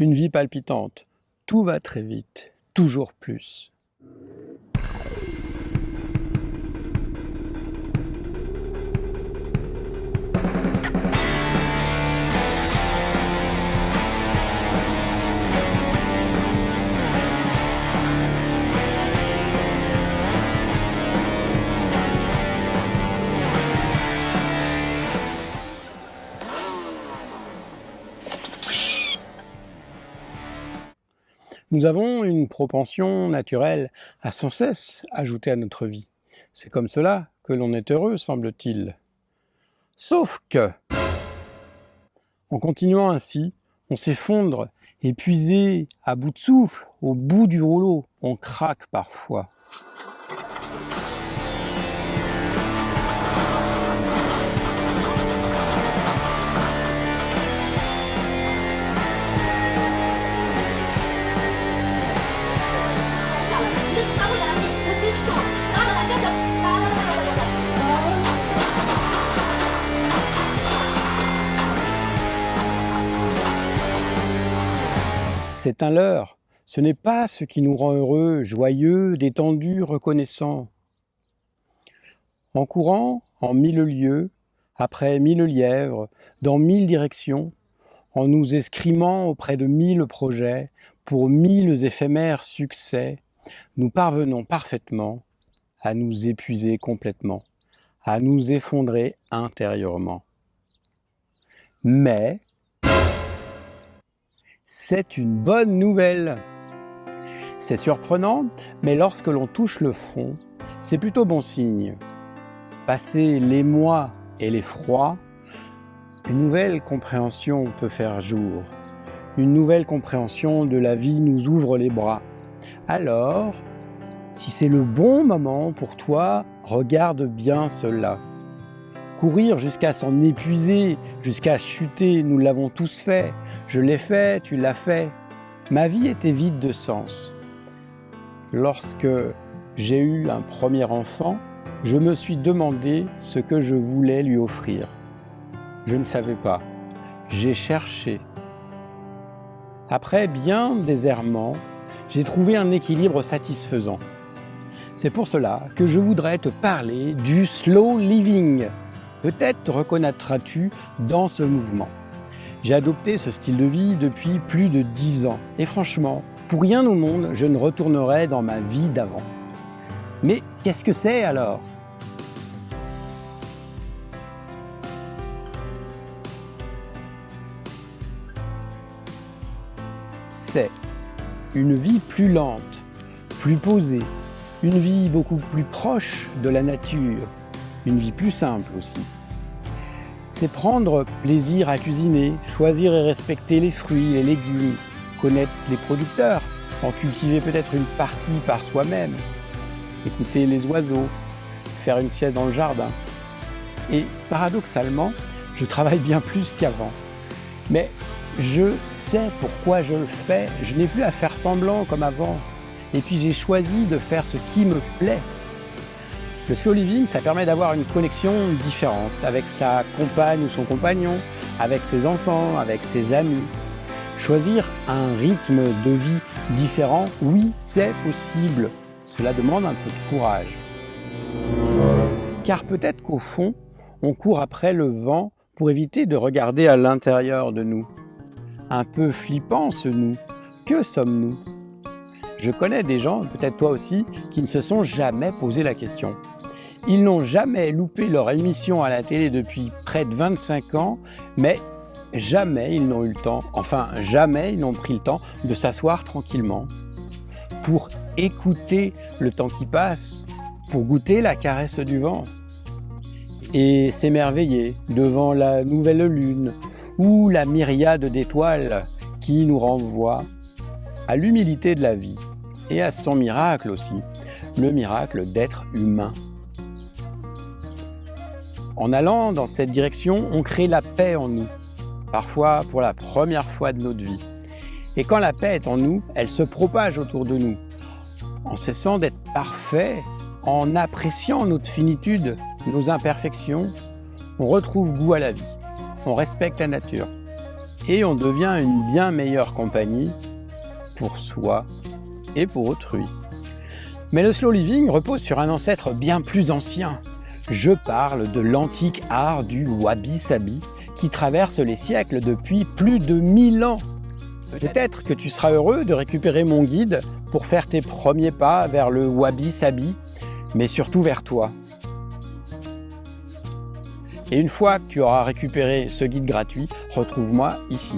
Une vie palpitante, tout va très vite, toujours plus. Nous avons une propension naturelle à sans cesse ajouter à notre vie. C'est comme cela que l'on est heureux, semble-t-il. Sauf que, en continuant ainsi, on s'effondre, épuisé, à bout de souffle, au bout du rouleau. On craque parfois. C'est un leurre. Ce n'est pas ce qui nous rend heureux, joyeux, détendus, reconnaissants. En courant en 1000 lieues, après 1000 lièvres, dans 1000 directions, en nous escrimant auprès de 1000 projets, pour 1000 éphémères succès, nous parvenons parfaitement à nous épuiser complètement, à nous effondrer intérieurement. Mais c'est une bonne nouvelle. C'est surprenant, mais lorsque l'on touche le fond, c'est plutôt bon signe. Passé l'émoi et l'effroi, une nouvelle compréhension peut faire jour. Une nouvelle compréhension de la vie nous ouvre les bras. Alors, si c'est le bon moment pour toi, regarde bien cela. Courir jusqu'à s'en épuiser, jusqu'à chuter, nous l'avons tous fait. Je l'ai fait, tu l'as fait. Ma vie était vide de sens. Lorsque j'ai eu un premier enfant, je me suis demandé ce que je voulais lui offrir. Je ne savais pas. J'ai cherché. Après bien des errements, j'ai trouvé un équilibre satisfaisant. C'est pour cela que je voudrais te parler du slow living. Peut-être te reconnaîtras-tu dans ce mouvement. J'ai adopté ce style de vie depuis plus de 10 ans. Et franchement, pour rien au monde, je ne retournerai dans ma vie d'avant. Mais qu'est-ce que c'est alors ? C'est une vie plus lente, plus posée, une vie beaucoup plus proche de la nature, une vie plus simple aussi. C'est prendre plaisir à cuisiner, choisir et respecter les fruits, les légumes, connaître les producteurs, en cultiver peut-être une partie par soi-même, écouter les oiseaux, faire une sieste dans le jardin. Et paradoxalement, je travaille bien plus qu'avant. Mais je sais pourquoi je le fais, je n'ai plus à faire semblant comme avant. Et puis j'ai choisi de faire ce qui me plaît. Le slow living, ça permet d'avoir une connexion différente avec sa compagne ou son compagnon, avec ses enfants, avec ses amis. Choisir un rythme de vie différent, oui, c'est possible. Cela demande un peu de courage. Car peut-être qu'au fond, on court après le vent pour éviter de regarder à l'intérieur de nous. Un peu flippant ce nous. Que sommes-nous ? Je connais des gens, peut-être toi aussi, qui ne se sont jamais posé la question. Ils n'ont jamais loupé leur émission à la télé depuis près de 25 ans, mais jamais ils n'ont eu le temps, enfin jamais ils n'ont pris le temps de s'asseoir tranquillement pour écouter le temps qui passe, pour goûter la caresse du vent et s'émerveiller devant la nouvelle lune ou la myriade d'étoiles qui nous renvoient à l'humilité de la vie et à son miracle aussi, le miracle d'être humain. En allant dans cette direction, on crée la paix en nous, parfois pour la première fois de notre vie. Et quand la paix est en nous, elle se propage autour de nous. En cessant d'être parfait, en appréciant notre finitude, nos imperfections, on retrouve goût à la vie, on respecte la nature. et on devient une bien meilleure compagnie pour soi et pour autrui. Mais le slow living repose sur un ancêtre bien plus ancien. Je parle de l'antique art du wabi-sabi qui traverse les siècles depuis plus de 1000 ans. Peut-être que tu seras heureux de récupérer mon guide pour faire tes premiers pas vers le wabi-sabi, mais surtout vers toi. Et une fois que tu auras récupéré ce guide gratuit, retrouve-moi ici.